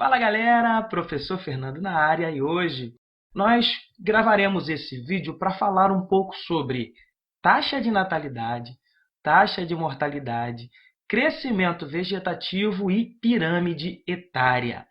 Fala galera, professor Fernando na área e hoje nós gravaremos esse vídeo para falar um pouco sobre taxa de natalidade, taxa de mortalidade, crescimento vegetativo e pirâmide etária.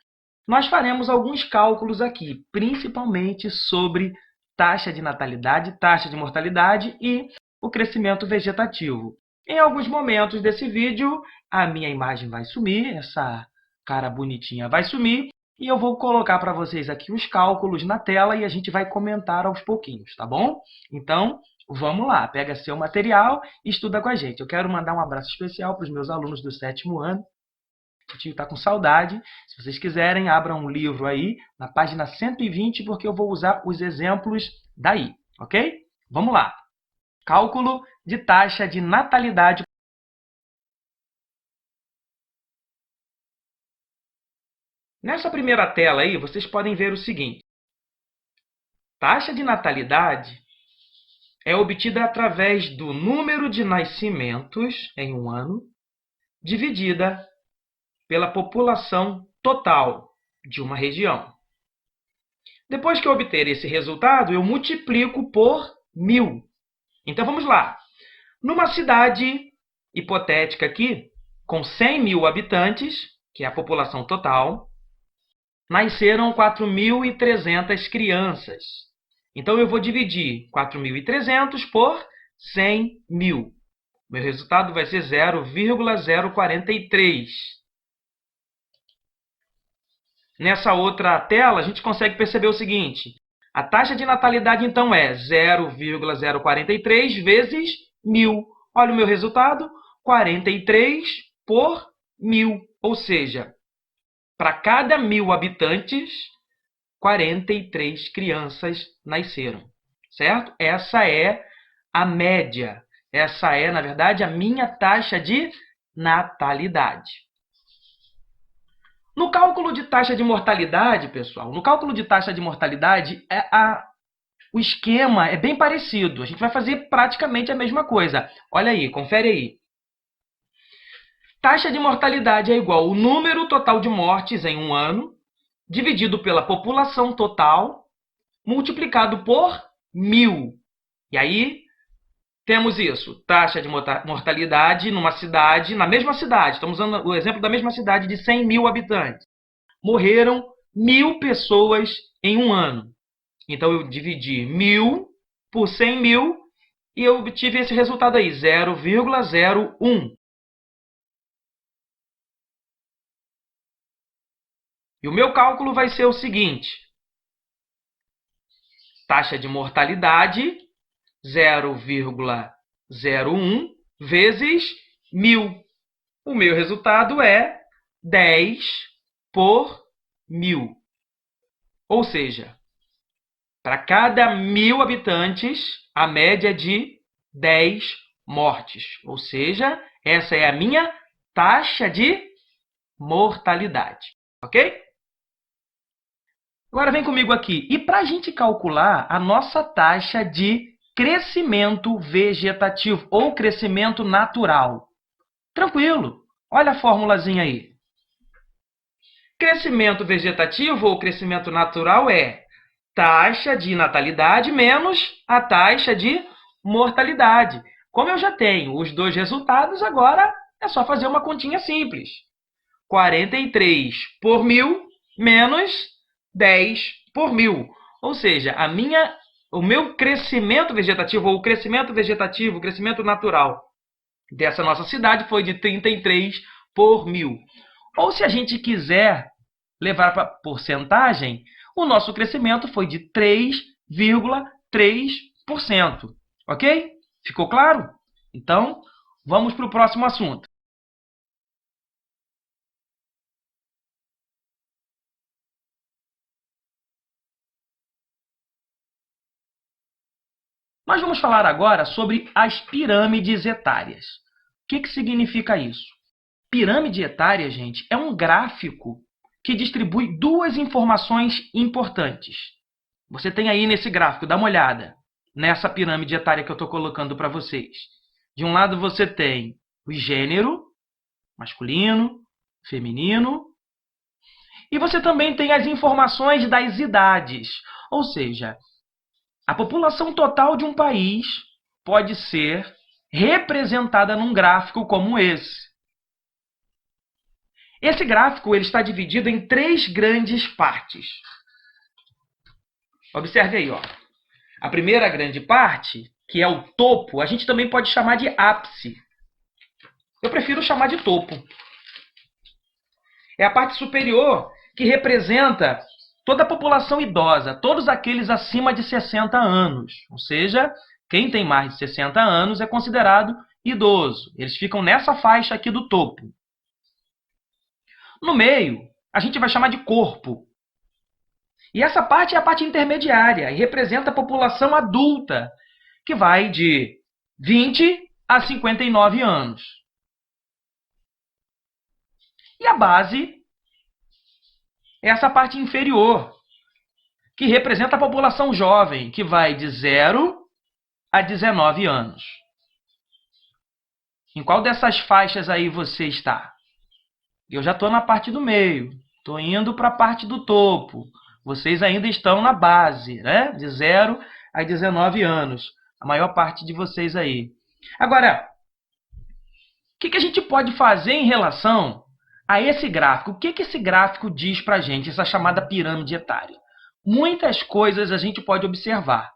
Nós faremos alguns cálculos aqui, principalmente sobre taxa de natalidade, taxa de mortalidade e o crescimento vegetativo. Em alguns momentos desse vídeo, a minha imagem vai sumir, essa cara bonitinha vai sumir, e eu vou colocar para vocês aqui os cálculos na tela e a gente vai comentar aos pouquinhos, tá bom? Então, vamos lá, pega seu material e estuda com a gente. Eu quero mandar um abraço especial para os meus alunos do 7º ano. O tio está com saudade. Se vocês quiserem, abram um livro aí, na página 120, porque eu vou usar os exemplos daí, ok? Vamos lá. Cálculo de taxa de natalidade. Nessa primeira tela aí, vocês podem ver o seguinte. Taxa de natalidade é obtida através do número de nascimentos em um ano, dividida pela população total de uma região. Depois que eu obter esse resultado, eu multiplico por 1000. Então, vamos lá. Numa cidade hipotética aqui, com 100.000 habitantes, que é a população total, nasceram 4.300 crianças. Então, eu vou dividir 4.300 por 100.000. Meu resultado vai ser 0,043. Nessa outra tela, a gente consegue perceber o seguinte. A taxa de natalidade, então, é 0,043 vezes 1000. Olha o meu resultado, 43 por 1000. Ou seja, para cada 1000 habitantes, 43 crianças nasceram. Certo? Essa é a média. Essa é, na verdade, a minha taxa de natalidade. No cálculo de taxa de mortalidade, pessoal, no cálculo de taxa de mortalidade, o esquema é bem parecido. A gente vai fazer praticamente a mesma coisa. Olha aí, confere aí. Taxa de mortalidade é igual ao número total de mortes em um ano, dividido pela população total, multiplicado por 1000. E aí, temos isso. Taxa de mortalidade numa cidade, na mesma cidade. Estamos usando o exemplo da mesma cidade de 100.000 habitantes. Morreram 1000 pessoas em um ano. Então, eu dividi 1000 por 100.000 e eu obtive esse resultado aí, 0,01. E o meu cálculo vai ser o seguinte. Taxa de mortalidade, 0,01 vezes 1000. O meu resultado é 10 por 1000. Ou seja, para cada 1000 habitantes, a média é de 10 mortes. Ou seja, essa é a minha taxa de mortalidade. Ok? Agora vem comigo aqui. E para a gente calcular a nossa taxa de crescimento vegetativo ou crescimento natural? Tranquilo. Olha a formulazinha aí. Crescimento vegetativo ou crescimento natural é taxa de natalidade menos a taxa de mortalidade. Como eu já tenho os dois resultados, agora é só fazer uma continha simples. 43 por 1000 menos 10 por 1000. Ou seja, o meu crescimento vegetativo, ou o crescimento vegetativo, o crescimento natural dessa nossa cidade foi de 33 por 1000. Ou se a gente quiser levar para porcentagem, o nosso crescimento foi de 3,3%. Ok? Ficou claro? Então, vamos para o próximo assunto. Nós vamos falar agora sobre as pirâmides etárias. O que significa isso? Pirâmide etária, gente, é um gráfico que distribui duas informações importantes. Você tem aí nesse gráfico, dá uma olhada, nessa pirâmide etária que eu estou colocando para vocês. De um lado você tem o gênero, masculino, feminino, E você também tem as informações das idades, ou seja, a população total de um país pode ser representada num gráfico como esse. Esse gráfico ele está dividido em 3 grandes partes. Observe aí, ó. A primeira grande parte, que é o topo, a gente também pode chamar de ápice. Eu prefiro chamar de topo. É a parte superior que representa toda a população idosa, todos aqueles acima de 60 anos. Ou seja, quem tem mais de 60 anos é considerado idoso. Eles ficam nessa faixa aqui do topo. No meio, a gente vai chamar de corpo. E essa parte é a parte intermediária e representa a população adulta, que vai de 20 a 59 anos. E a base é essa parte inferior, que representa a população jovem, que vai de 0 a 19 anos. Em qual dessas faixas aí você está? Eu já estou na parte do meio, estou indo para a parte do topo. Vocês ainda estão na base, né? De 0 a 19 anos. A maior parte de vocês aí. Agora, o que a gente pode fazer em relação a esse gráfico? O que esse gráfico diz para a gente, essa chamada pirâmide etária? Muitas coisas a gente pode observar.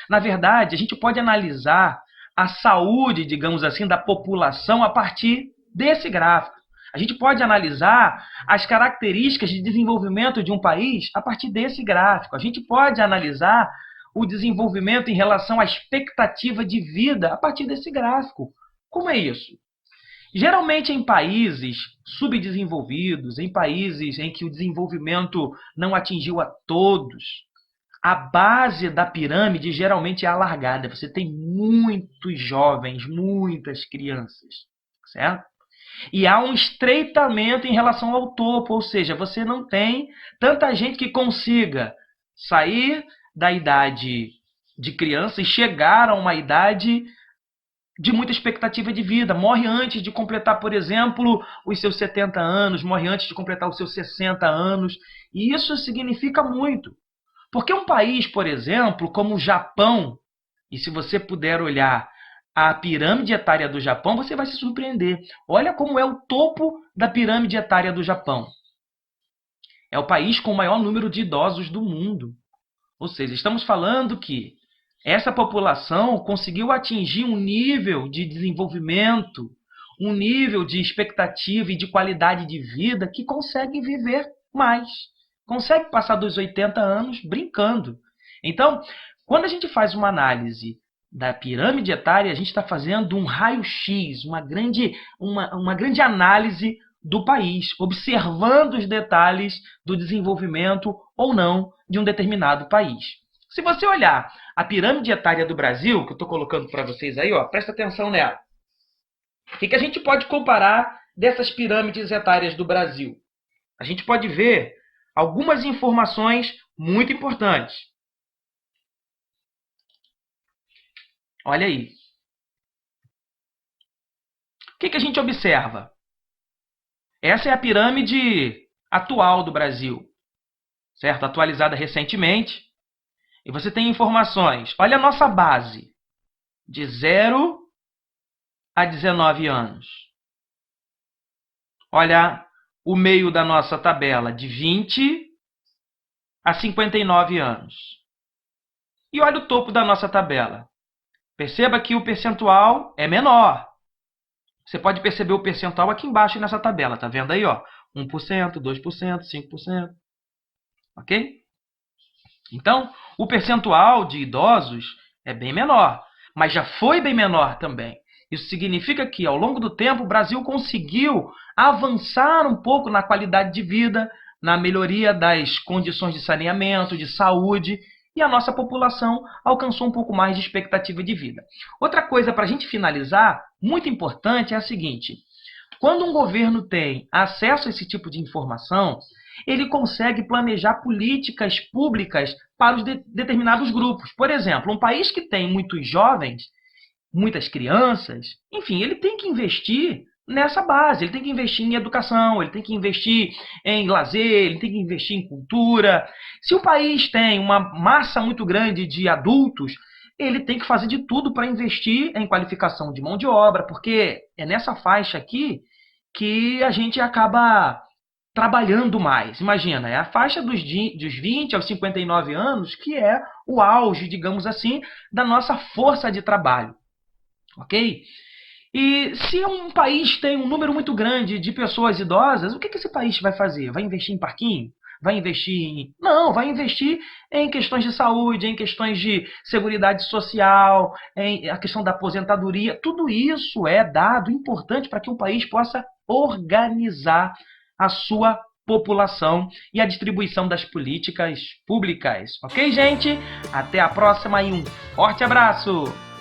Na verdade, a gente pode analisar a saúde, digamos assim, da população a partir desse gráfico. A gente pode analisar as características de desenvolvimento de um país a partir desse gráfico. A gente pode analisar o desenvolvimento em relação à expectativa de vida a partir desse gráfico. Como é isso? Geralmente em países subdesenvolvidos, em países em que o desenvolvimento não atingiu a todos, a base da pirâmide geralmente é alargada. Você tem muitos jovens, muitas crianças, certo? E há um estreitamento em relação ao topo, ou seja, você não tem tanta gente que consiga sair da idade de criança e chegar a uma idade de muita expectativa de vida. Morre antes de completar, por exemplo, os seus 70 anos, morre antes de completar os seus 60 anos. E isso significa muito. Porque um país, por exemplo, como o Japão, e se você puder olhar a pirâmide etária do Japão, você vai se surpreender. Olha como é o topo da pirâmide etária do Japão. É o país com o maior número de idosos do mundo. Ou seja, estamos falando que essa população conseguiu atingir um nível de desenvolvimento, um nível de expectativa e de qualidade de vida que consegue viver mais. Consegue passar dos 80 anos brincando. Então, quando a gente faz uma análise da pirâmide etária, a gente está fazendo um raio-x, uma grande análise do país, observando os detalhes do desenvolvimento ou não de um determinado país. Se você olhar a pirâmide etária do Brasil, que eu estou colocando para vocês aí, ó, presta atenção nela. O que a gente pode comparar dessas pirâmides etárias do Brasil? A gente pode ver algumas informações muito importantes. Olha aí. O que a gente observa? Essa é a pirâmide atual do Brasil, certo? Atualizada recentemente. E você tem informações. Olha a nossa base, de 0 a 19 anos. Olha o meio da nossa tabela, de 20 a 59 anos. E olha o topo da nossa tabela. Perceba que o percentual é menor. Você pode perceber o percentual aqui embaixo nessa tabela. Está vendo aí? Ó? 1%, 2%, 5%. Ok? Então, o percentual de idosos é bem menor, mas já foi bem menor também. Isso significa que, ao longo do tempo, o Brasil conseguiu avançar um pouco na qualidade de vida, na melhoria das condições de saneamento, de saúde, e a nossa população alcançou um pouco mais de expectativa de vida. Outra coisa para a gente finalizar, muito importante, é a seguinte. Quando um governo tem acesso a esse tipo de informação, ele consegue planejar políticas públicas para os determinados grupos. Por exemplo, um país que tem muitos jovens, muitas crianças, enfim, ele tem que investir nessa base. Ele tem que investir em educação, ele tem que investir em lazer, ele tem que investir em cultura. Se o país tem uma massa muito grande de adultos, ele tem que fazer de tudo para investir em qualificação de mão de obra, porque é nessa faixa aqui que a gente acaba trabalhando mais. Imagina, é a faixa dos 20 aos 59 anos que é o auge, digamos assim, da nossa força de trabalho. Ok? E se um país tem um número muito grande de pessoas idosas, o que esse país vai fazer? Vai investir em parquinho? Vai investir em... Não, vai investir em questões de saúde, em questões de seguridade social, em a questão da aposentadoria. Tudo isso é dado importante para que um país possa organizar a sua população e a distribuição das políticas públicas. Ok, gente? Até a próxima e um forte abraço!